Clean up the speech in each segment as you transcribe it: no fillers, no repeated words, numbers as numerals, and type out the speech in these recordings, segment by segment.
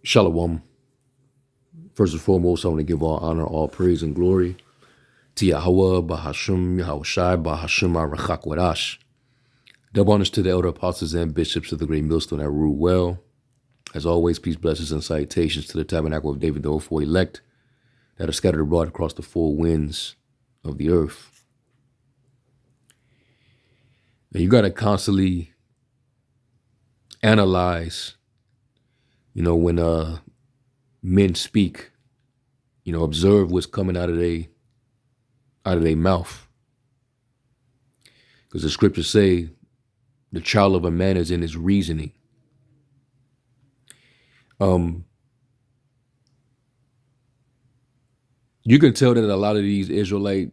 Shalom. First and foremost, I want to give all honor, all praise, and glory to Yahweh, Bahashim, Yahushai, Bahashim, Arachak Wadash. Double honors to the elder apostles and bishops of the great millstone that rule well. As always, peace, blessings, and salutations to the tabernacle of David, the for elect, that are scattered abroad across the four winds of the earth. And you got to constantly analyze, when men speak, observe what's coming out of their mouth. Because the scriptures say the child of a man is in his reasoning. You can tell that a lot of these Israelite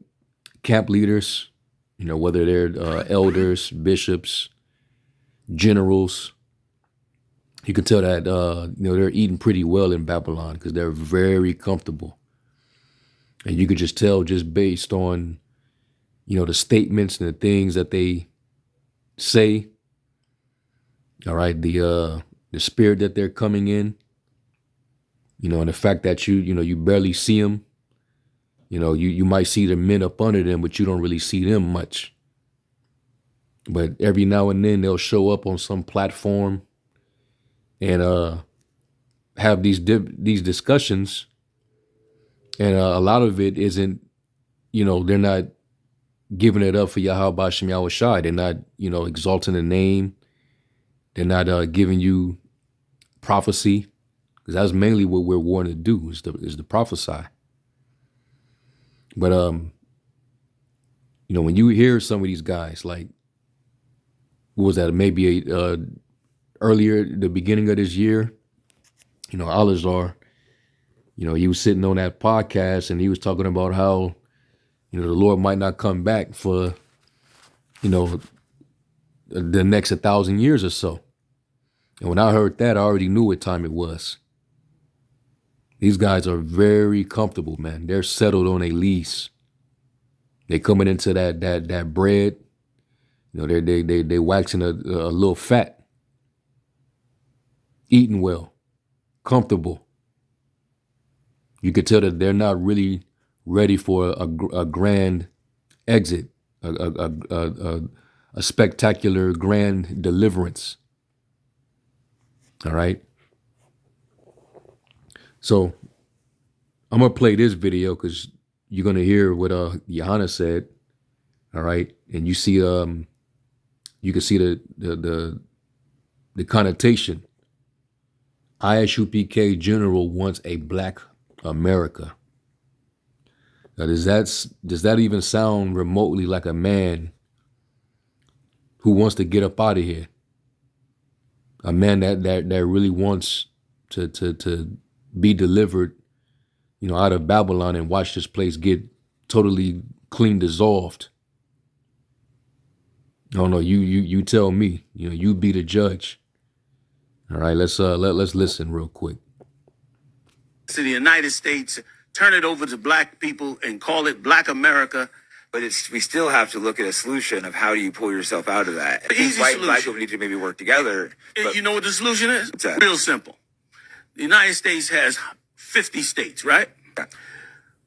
camp leaders, whether they're elders, bishops, generals, you can tell that, they're eating pretty well in Babylon because they're very comfortable. And you could just tell just based on, the statements and the things that they say, all right, the spirit that they're coming in, and the fact that you barely see them, you might see the men up under them, but you don't really see them much. But every now and then they'll show up on some platform and have these discussions, and a lot of it isn't, they're not giving it up for Yahweh B'Shem Yahushai. They're not, exalting the name. They're not giving you prophecy, because that's mainly what we're warned to do is to prophesy. But when you hear some of these guys, like, what was that? Maybe earlier, the beginning of this year, Alizar, he was sitting on that podcast and he was talking about how, the Lord might not come back for, the next 1,000 years or so. And when I heard that, I already knew what time it was. These guys are very comfortable, man. They're settled on a lease. They coming into that bread. They waxing a little fat. Eating well. Comfortable. You could tell that they're not really ready for a grand exit, a spectacular grand deliverance. All right. So I'm gonna play this video because you're gonna hear what Yahanna said. All right, and you see you can see the connotation. ISUPK general wants a black America. Now, does that even sound remotely like a man who wants to get up out of here? A man that really wants to be delivered, out of Babylon and watch this place get totally clean dissolved. I don't know. You tell me. You be the judge. All right. Let's listen real quick. To the United States, turn it over to black people and call it Black America. But we still have to look at a solution of how do you pull yourself out of that. Easy Black solution. people need to maybe work together. You know what the solution is? What's that? Real simple. The United States has 50 states, right? Yeah.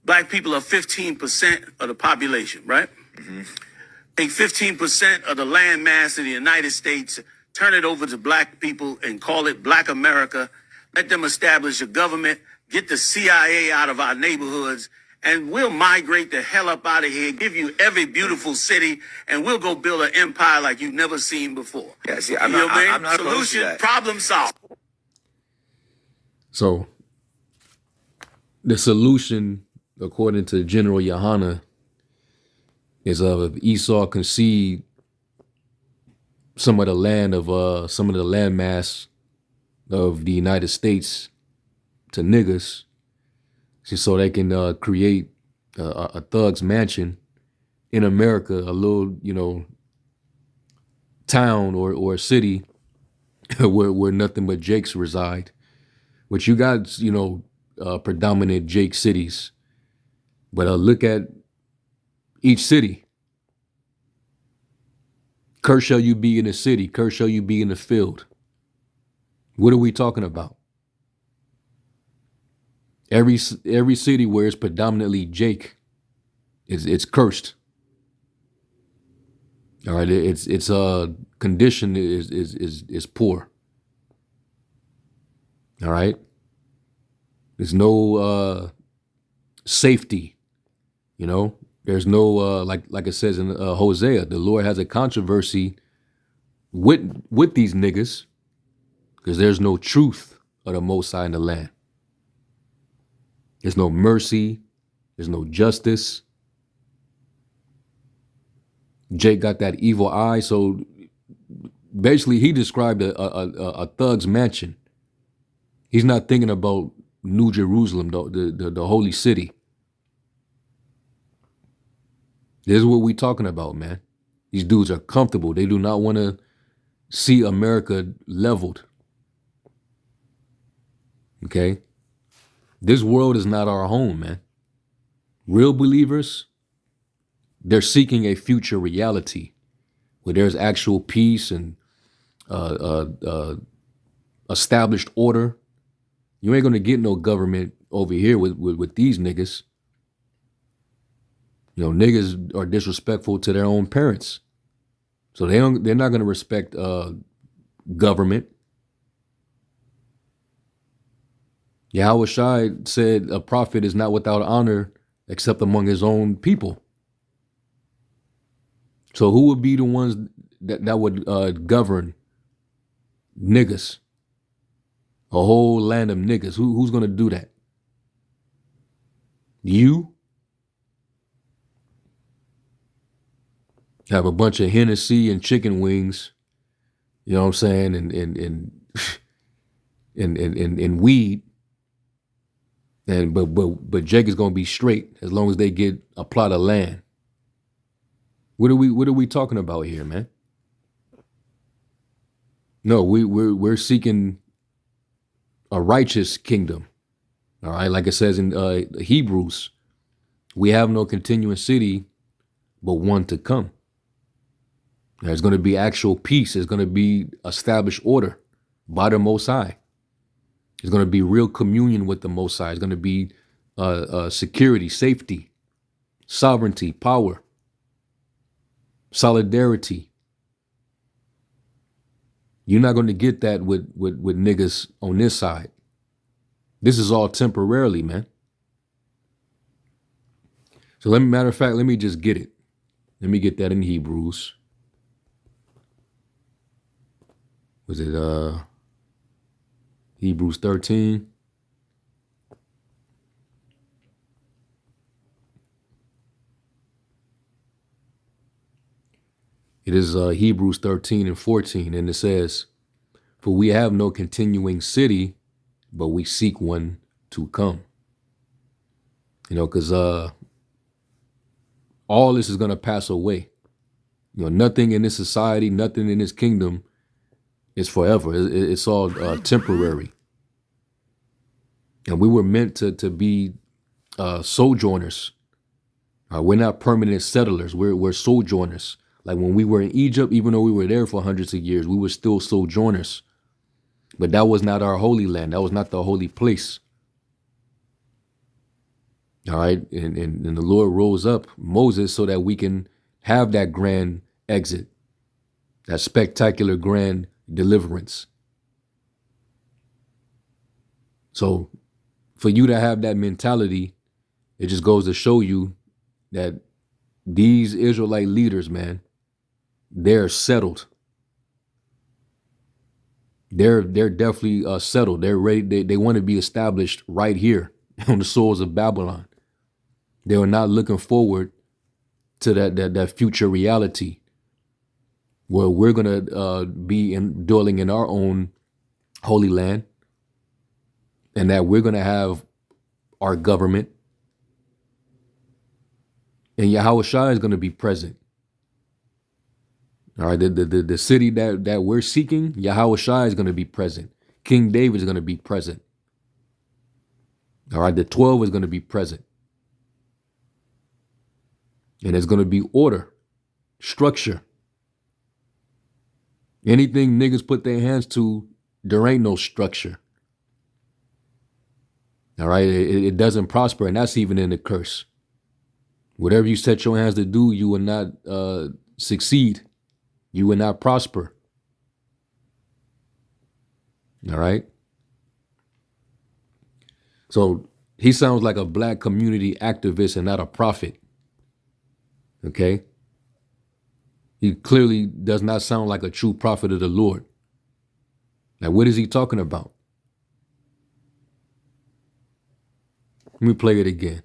Black people are 15% of the population, right? Mm-hmm. Take 15% of the land mass of the United States, turn it over to black people and call it Black America. Let them establish a government, get the CIA out of our neighborhoods, and we'll migrate the hell up out of here, give you every beautiful city, and we'll go build an empire like you've never seen before. Yeah, see, I'm not opposed to Solution, that. problem solved. So the solution, according to General Yahanna, is if Esau concede some of the land of some of the landmass of the United States to niggas, so they can create a thug's mansion in America, a little town or a city where nothing but Jakes reside. Which you got predominant Jake cities, but look at each city. Curse shall you be in the city, curse shall you be in the field. What are we talking about? Every city where it's predominantly Jake, it's cursed. All right, its condition is poor. All right, there's no safety. You know, there's no like it says in Hosea, the Lord has a controversy with these niggas because there's no truth of the Most High in the land. There's no mercy. There's no justice. Jake got that evil eye, so basically he described a thug's mansion. He's not thinking about New Jerusalem, the holy city. This is what we talking about, man. These dudes are comfortable. They do not want to see America leveled. Okay? This world is not our home, man. Real believers, they're seeking a future reality where there's actual peace and established order. You ain't gonna get no government over here with these niggas. You know, niggas are disrespectful to their own parents, so they're not gonna respect government. Yahweh Shai said a prophet is not without honor except among his own people. So who would be the ones that would govern niggas? A whole land of niggas. Who's gonna do that? You have a bunch of Hennessy and chicken wings, you know what I'm saying, and weed, and but Jake is gonna be straight as long as they get a plot of land. What are we talking about here, man? No, we're seeking a righteous kingdom. All right, like it says in Hebrews, we have no continuing city, but one to come. There's going to be actual peace. There's going to be established order by the Most High. There's going to be real communion with the Most High. It's going to be security, safety, sovereignty, power, solidarity. You're not going to get that with niggas on this side. This is all temporarily, man. So matter of fact, let me just get it. Let me get that in Hebrews. Was it Hebrews 13? It is Hebrews 13 and 14, and it says, "For we have no continuing city, but we seek one to come." You know, because all this is going to pass away. You know, nothing in this society, nothing in this kingdom is forever. It's all temporary. And we were meant to be sojourners. We're not permanent settlers. We're sojourners. Like when we were in Egypt, even though we were there for hundreds of years, we were still sojourners. But that was not our holy land. That was not the holy place. All right. And the Lord rose up Moses so that we can have that grand exit, that spectacular grand deliverance. So for you to have that mentality, it just goes to show you that these Israelite leaders, man, they're settled. They're definitely settled. They're ready. They want to be established right here on the shores of Babylon. They are not looking forward to that future reality where we're gonna be dwelling in our own holy land, and that we're gonna have our government, and Yahweh Shai is gonna be present. All right, the city that we're seeking, Yahweh Shai is gonna be present. King David is gonna be present. All right, the 12 is gonna be present, and there's gonna be order, structure. Anything niggas put their hands to, there ain't no structure. All right, it doesn't prosper, and that's even in the curse. Whatever you set your hands to do, you will not succeed. You will not prosper. All right. So he sounds like a black community activist and not a prophet. Okay. He clearly does not sound like a true prophet of the Lord. Now, what is he talking about? Let me play it again.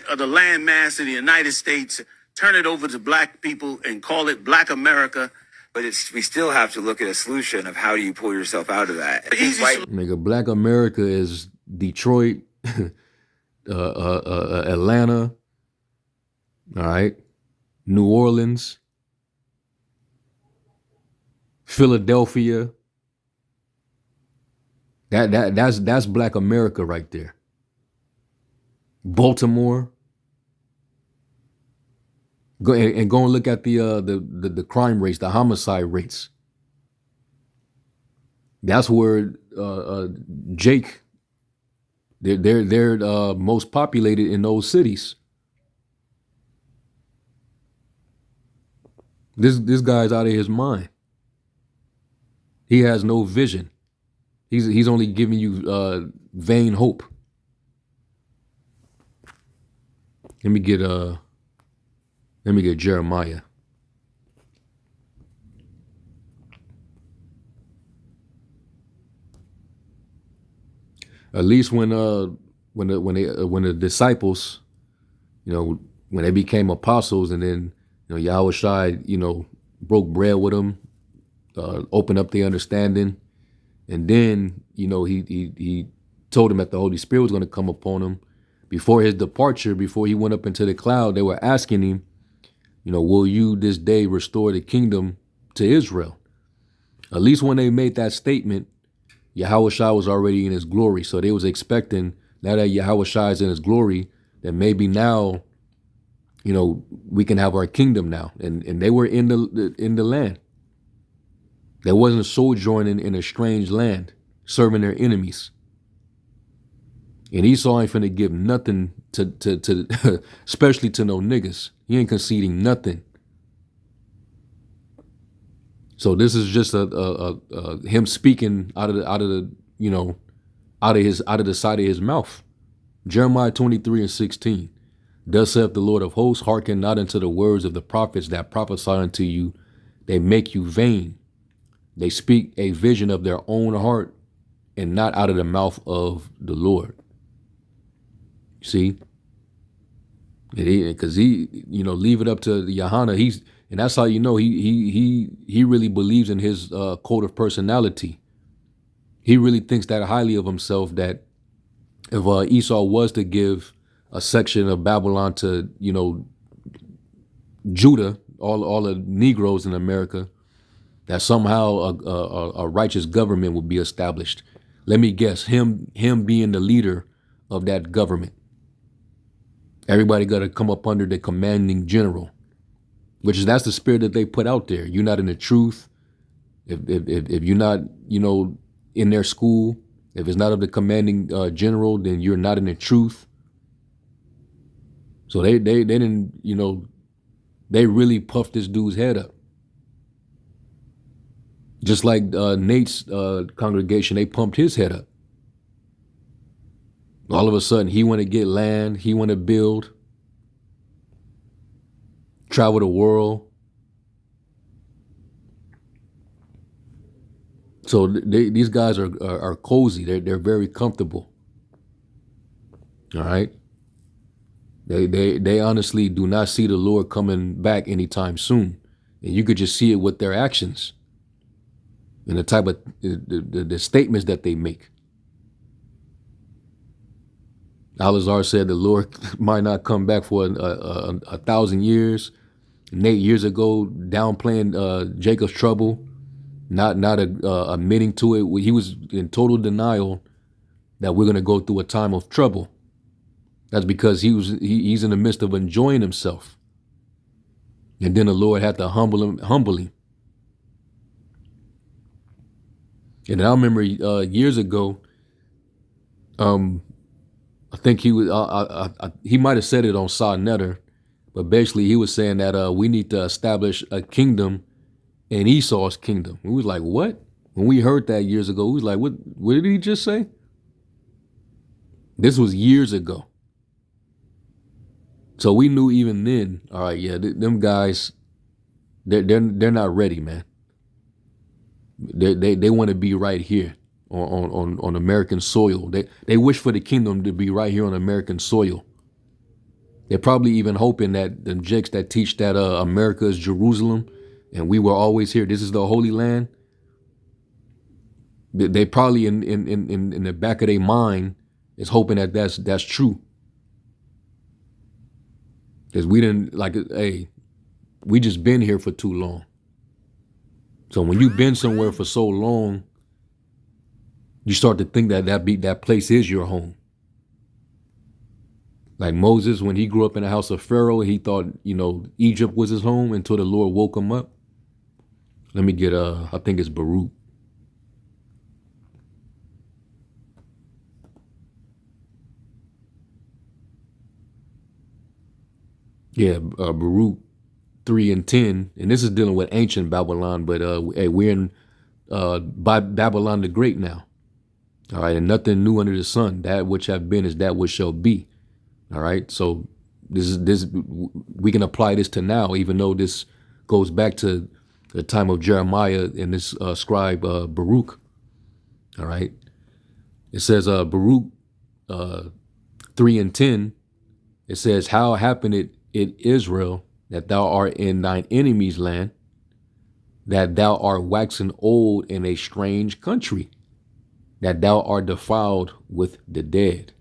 Of the land mass in the United States, turn it over to black people and call it Black America. But we still have to look at a solution of how do you pull yourself out of that. Easy Nigga, Black America is Detroit, Atlanta, all right, New Orleans, Philadelphia. That's Black America right there. Baltimore. Go and look at the crime rates, the homicide rates. That's where Jake. They're most populated in those cities. This guy's out of his mind. He has no vision. He's only giving you vain hope. Let me get Jeremiah. At least when the disciples, when they became apostles, and then Yahweh Shai, broke bread with them, opened up their understanding, and then he told them that the Holy Spirit was going to come upon him. Before his departure, before he went up into the cloud, they were asking him, will you this day restore the kingdom to Israel? At least when they made that statement, Yahweh Shai was already in his glory. So they was expecting, now that Yahweh Shai is in his glory, that maybe now, we can have our kingdom now. And they were in the land. They wasn't sojourning in a strange land, serving their enemies. And Esau ain't finna give nothing to especially to no niggas. He ain't conceding nothing. So this is just a him speaking out of the side of his mouth. Jeremiah 23:16. Thus saith the Lord of hosts, hearken not unto the words of the prophets that prophesy unto you. They make you vain. They speak a vision of their own heart and not out of the mouth of the Lord. See? Because he leave it up to Yahanna. And that's how he really believes in his code of personality. He really thinks that highly of himself, that if Esau was to give a section of Babylon to Judah, all the Negroes in America, that somehow a righteous government would be established. Let me guess, him being the leader of that government. Everybody got to come up under the commanding general, that's the spirit that they put out there. You're not in the truth. If you're not, in their school, if it's not of the commanding general, then you're not in the truth. So they didn't, they really puffed this dude's head up. Just like Nate's congregation, they pumped his head up. All of a sudden, he want to get land. He want to build, travel the world. So these guys are cozy. They're very comfortable. All right. They honestly do not see the Lord coming back anytime soon, and you could just see it with their actions and the type of the statements that they make. Alazar said the Lord might not come back for a 1,000 years. Nate years ago downplaying Jacob's trouble, not admitting to it. He was in total denial that we're going to go through a time of trouble. That's because he's in the midst of enjoying himself, and then the Lord had to humble him. And I remember years ago, I think he was. He might have said it on Saw Netter, but basically he was saying that we need to establish a kingdom in Esau's kingdom. We was like, what? When we heard that years ago, we was like, what? What did he just say? This was years ago. So we knew even then. All right, yeah, them guys, they're not ready, man. They want to be right here on American soil. They wish for the kingdom to be right here on American soil. They're probably even hoping that the jakes that teach that America is Jerusalem and we were always here, this is the Holy Land. They probably in the back of their mind is hoping that that's true. Because we didn't like, hey, we just been here for too long. So when you've been somewhere for so long, you start to think that that place is your home. Like Moses, when he grew up in the house of Pharaoh, he thought, Egypt was his home until the Lord woke him up. Let me get I think it's Baruch. Yeah, Baruch 3 and 10, and this is dealing with ancient Babylon, but hey, we're in Babylon the Great now. All right, and nothing new under the sun. That which have been is that which shall be. All right, so this we can apply this to now, even though this goes back to the time of Jeremiah and this scribe Baruch. All right, it says Baruch 3 and 10. It says, "How happened it in Israel that thou art in thine enemy's land, that thou art waxen old in a strange country, that thou art defiled with the dead."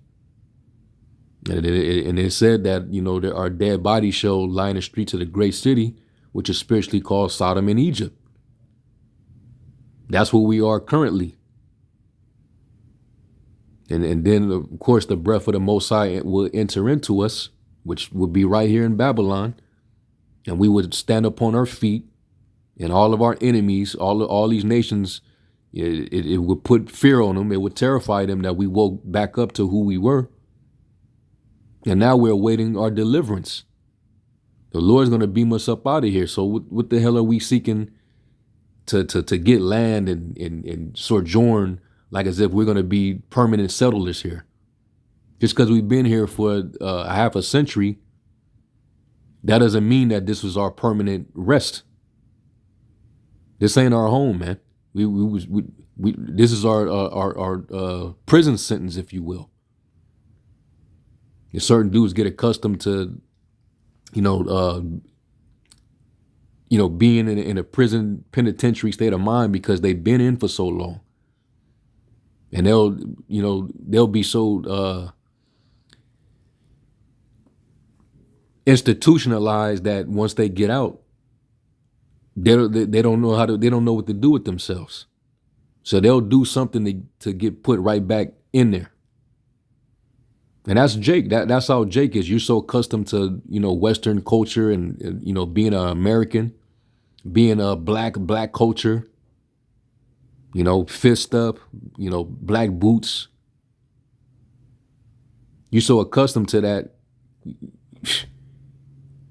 And it said that, there are dead bodies shall lie in the streets of the great city, which is spiritually called Sodom and Egypt. That's where we are currently. And then, of course, the breath of the Most High will enter into us, which would be right here in Babylon. And we would stand upon our feet, and all of our enemies, all these nations, it would put fear on them. It would terrify them that we woke back up to who we were. And now we're awaiting our deliverance. The Lord's going to beam us up out of here. So what the hell are we seeking to get land and sojourn like as if we're going to be permanent settlers here? Just because we've been here for a half a century, that doesn't mean that this was our permanent rest. This ain't our home, man. This is our prison sentence, if you will. And certain dudes get accustomed to, being in a prison penitentiary state of mind because they've been in for so long, and they'll be so institutionalized that once they get out, they don't know what to do with themselves. So they'll do something to get put right back in there. And that's Jake. That's how Jake is. You're so accustomed to, Western culture and, being an American, being a black culture, fist up, black boots. You're so accustomed to that,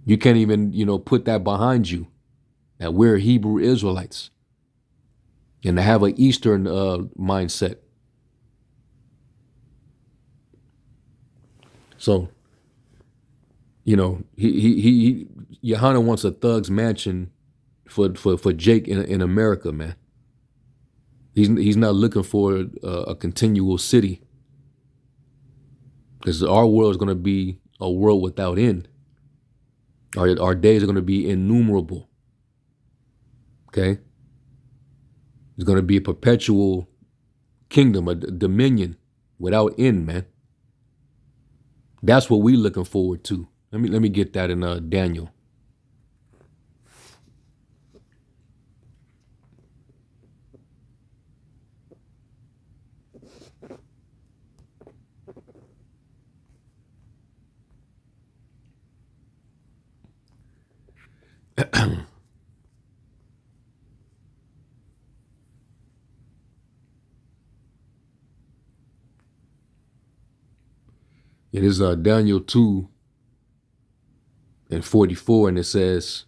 you can't even, put that behind you, that we're Hebrew Israelites, and to have an Eastern mindset. So, he Yahanna wants a thug's mansion for Jake in America, man. He's not looking for a continual city, because our world is going to be a world without end. Our days are going to be innumerable. Okay, it's going to be a perpetual kingdom, a dominion without end, man. That's what we're looking forward to. Let me get that in Daniel. It is Daniel 2:44, and it says,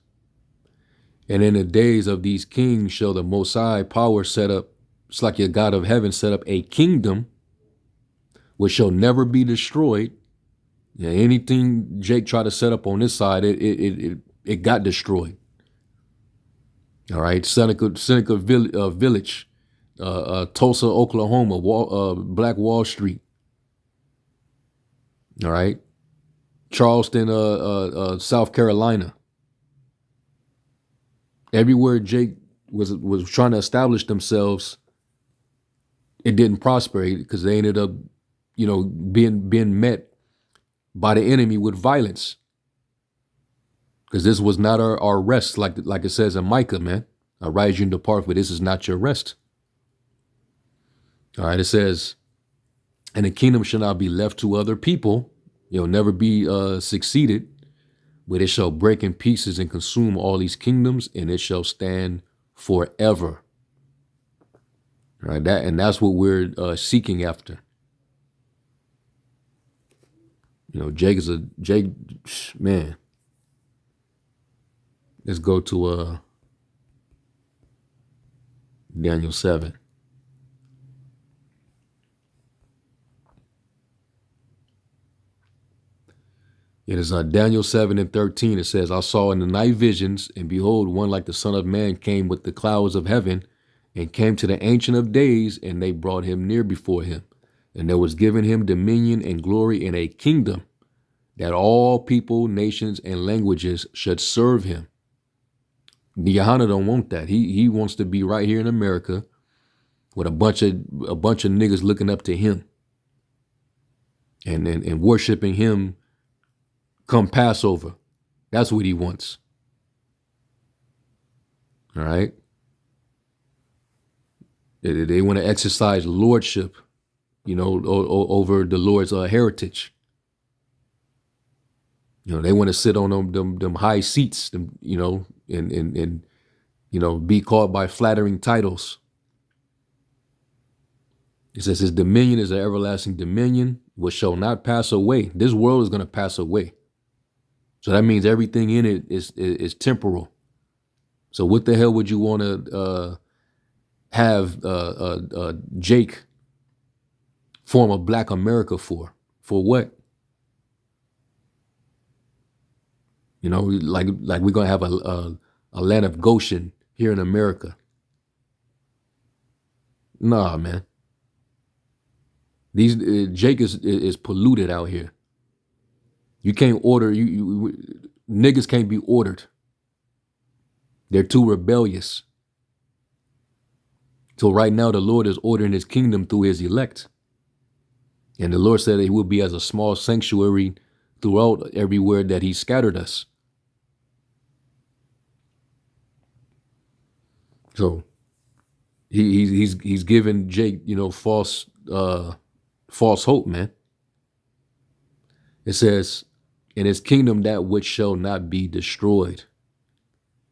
"And in the days of these kings shall the Most High power set up, it's like your God of heaven set up a kingdom which shall never be destroyed." Yeah, anything Jake tried to set up on this side, it got destroyed. All right, Seneca Village, Tulsa, Oklahoma, Black Wall Street. All right, Charleston, South Carolina. Everywhere Jake was trying to establish themselves, it didn't prosper because they ended up, being met by the enemy with violence. Because this was not our rest, like it says in Micah, man. I rise you and depart, for this is not your rest. All right, it says, "And the kingdom shall not be left to other people. It'll never be succeeded, but it shall break in pieces and consume all these kingdoms, and it shall stand forever." All right, that's what we're seeking after. Jake is Jake, man. Let's go to Daniel 7. It is Daniel 7:13. It says, "I saw in the night visions, and behold, one like the Son of Man came with the clouds of heaven, and came to the Ancient of Days, and they brought him near before him. And there was given him dominion and glory and a kingdom, that all people, nations, and languages should serve him." The Yahanna don't want that. He wants to be right here in America with a bunch of niggas looking up to him and worshiping him come Passover. That's what he wants. All right. They want to exercise lordship, over the Lord's heritage. They want to sit on them high seats, and be called by flattering titles. It says his dominion is an everlasting dominion which shall not pass away. This world is going to pass away. So that means everything in it is temporal. So what the hell would you want to have Jake form a Black America for? For what? Like we're gonna have a land of Goshen here in America. Nah, man. These Jake is polluted out here. You can't order niggas can't be ordered. They're too rebellious. So right now the Lord is ordering his kingdom through his elect. And the Lord said that he will be as a small sanctuary throughout everywhere that he scattered us. So he's given Jake, false hope, man. It says, "In his kingdom that which shall not be destroyed."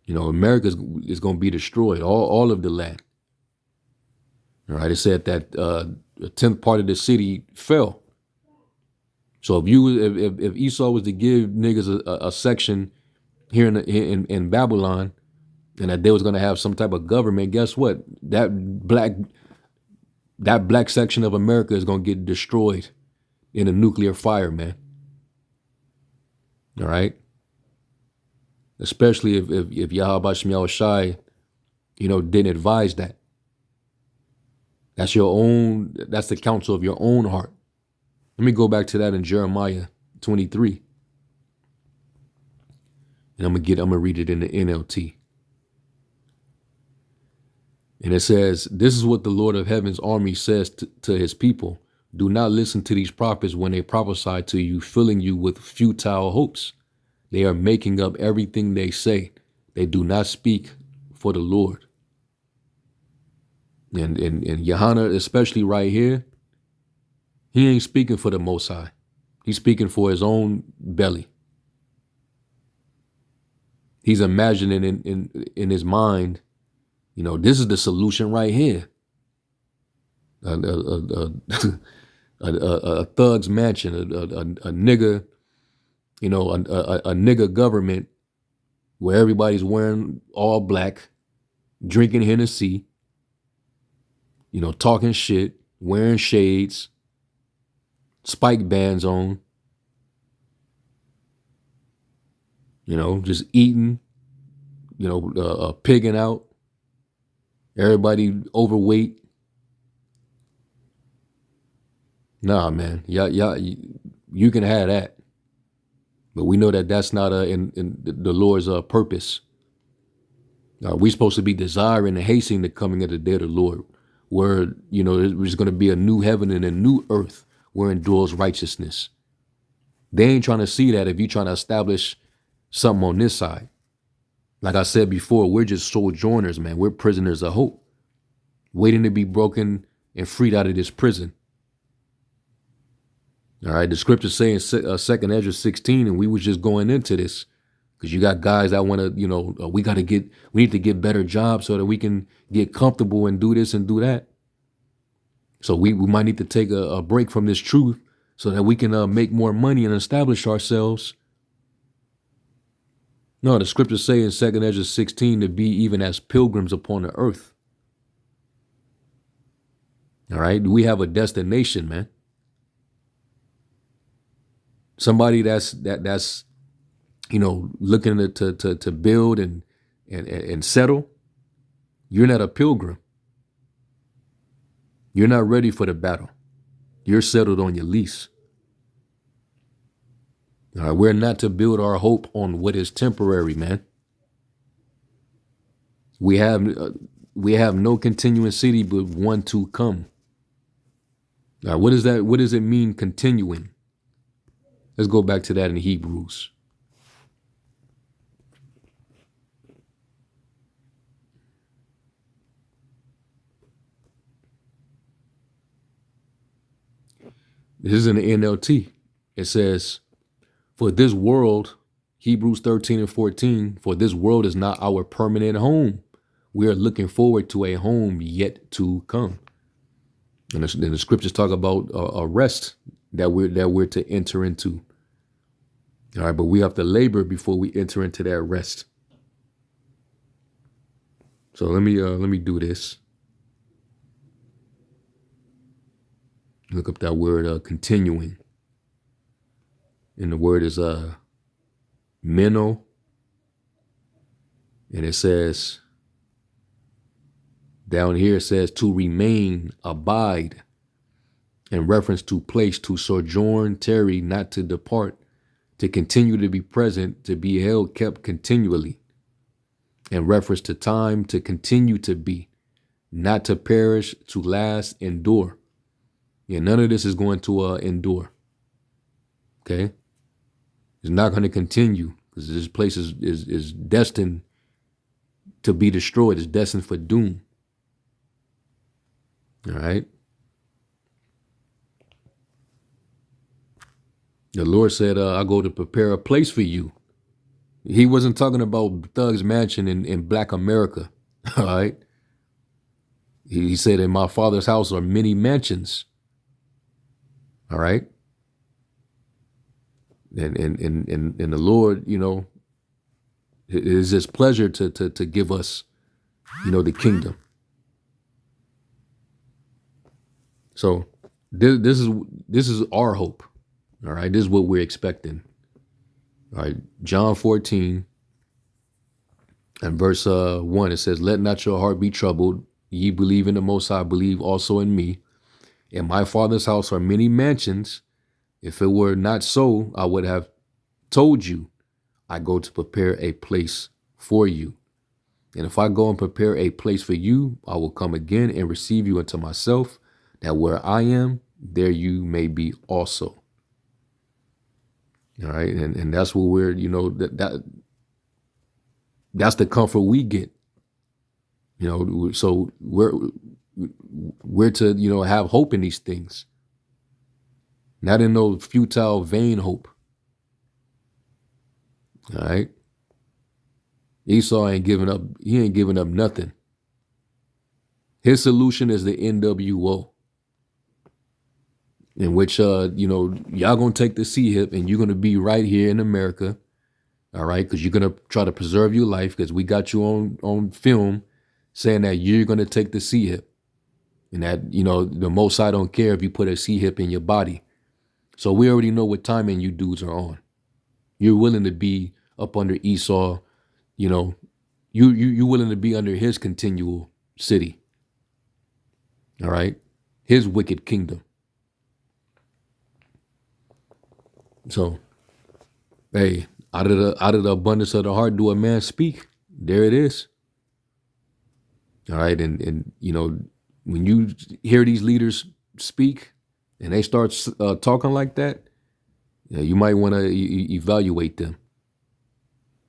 America is going to be destroyed, all of the land. All right, it said that a tenth part of the city fell. So if Esau was to give niggas a section here in Babylon, and that they was going to have some type of government, guess what? That black section of America is going to get destroyed in a nuclear fire, man. All right. Especially if Yahweh Shem Shai, didn't advise that. That's the counsel of your own heart. Let me go back to that in Jeremiah 23. And I'm gonna read it in the NLT. And it says, "This is what the Lord of Heaven's army says to his people. Do not listen to these prophets when they prophesy to you, filling you with futile hopes. They are making up everything they say. They do not speak for the Lord." And Yahanna, especially right here, he ain't speaking for the Most High. He's speaking for his own belly. He's imagining in his mind, this is the solution right here. a thug's mansion, a nigga, a nigga government where everybody's wearing all black, drinking Hennessy, talking shit, wearing shades, spike bands on, just eating, pigging out, everybody overweight. Nah, man, yeah, you can have that, but we know that that's not in the Lord's purpose. We're supposed to be desiring and hastening the coming of the day of the Lord, where there's going to be a new heaven and a new earth where endures righteousness. They ain't trying to see that if you're trying to establish something on this side. Like I said before, we're just sojourners, man. We're prisoners of hope, waiting to be broken and freed out of this prison. All right, the scriptures say in 2nd Ezra 16, and we was just going into this because you got guys that want to, we need to get better jobs so that we can get comfortable and do this and do that. So we might need to take a break from this truth so that we can make more money and establish ourselves. No, the scriptures say in 2nd Ezra 16 to be even as pilgrims upon the earth. All right, we have a destination, man. Somebody that's looking to build and settle. You're not a pilgrim. You're not ready for the battle. You're settled on your lease. All right, we're not to build our hope on what is temporary, man. We have no continuing city but one to come. All right, what is that? What does it mean continuing? Let's go back to that in Hebrews. This is in the NLT. It says, for this world, Hebrews 13 and 14, for this world is not our permanent home. We are looking forward to a home yet to come. And the scriptures talk about a rest that we're to enter into. All right, but we have to labor before we enter into that rest. So let me do this. Look up that word continuing. And the word is meno. And it says down here, it says to remain, abide, in reference to place, to sojourn, tarry, not to depart, to continue to be present, to be held, kept continually. In reference to time, to continue to be, not to perish, to last, endure. Yeah, none of this is going to endure. Okay? It's not going to continue because this place is destined to be destroyed. It's destined for doom. All right? The Lord said, I go to prepare a place for you. He wasn't talking about Thug's Mansion in Black America. All right? He said, in my Father's house are many mansions. All right? And the Lord, it is his pleasure to give us, the kingdom. So this is our hope. All right, this is what we're expecting. All right, John 14 and verse 1, it says, let not your heart be troubled. Ye believe in the Most High, believe also in me. In my Father's house are many mansions. If it were not so, I would have told you, I go to prepare a place for you. And if I go and prepare a place for you, I will come again and receive you unto myself, that where I am, there you may be also. All right, and that's what we're, that's the comfort we get. So we're to, have hope in these things. Not in no futile, vain hope. All right. Esau ain't giving up. He ain't giving up nothing. His solution is the NWO. in which y'all gonna take the C hip and you're gonna be right here in America, all right? Because you're gonna try to preserve your life because we got you on film saying that you're gonna take the C hip, and that the Most High don't care if you put a C hip in your body. So we already know what timing you dudes are on. You're willing to be up under Esau, you're willing to be under his continual city, all right, his wicked kingdom. So, hey, out of the abundance of the heart do a man speak. There it is. All right, and when you hear these leaders speak and they start talking like that, you might want to evaluate them.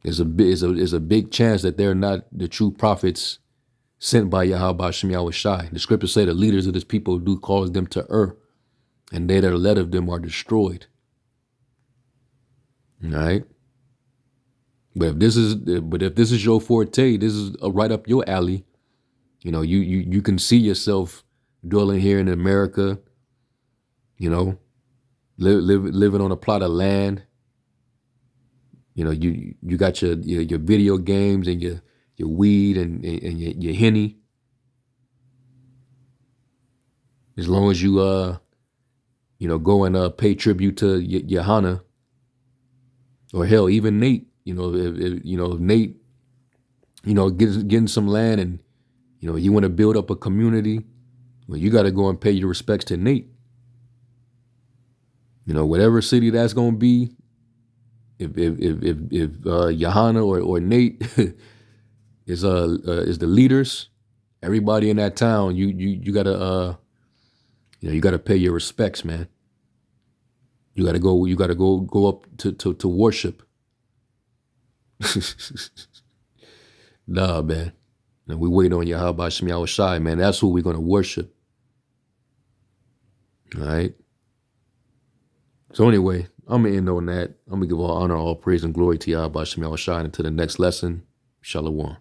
There's a big chance that they're not the true prophets sent by Yahweh Shem Yahweh Shai. The scriptures say the leaders of this people do cause them to err, and they that are led of them are destroyed. All right. But if this is your forte, this is right up your alley. You can see yourself dwelling here in America. Living on a plot of land. You got your video games and your weed and your Henny. As long as you go and pay tribute to Yahanna, or hell, even Nate. If Nate, getting some land and you want to build up a community, well, you got to go and pay your respects to Nate. Whatever city that's gonna be, if Yahanna or Nate is the leaders, everybody in that town, you gotta you gotta pay your respects, man. You gotta go up to worship. Nah, man. And we wait on Yahweh Shem Yahweh Shai, man. That's who we're gonna worship. All right. So anyway, I'm gonna end on that. I'm gonna give all honor, all praise, and glory to Yahweh Shem Yahweh Shai. And to the next lesson, Shalom.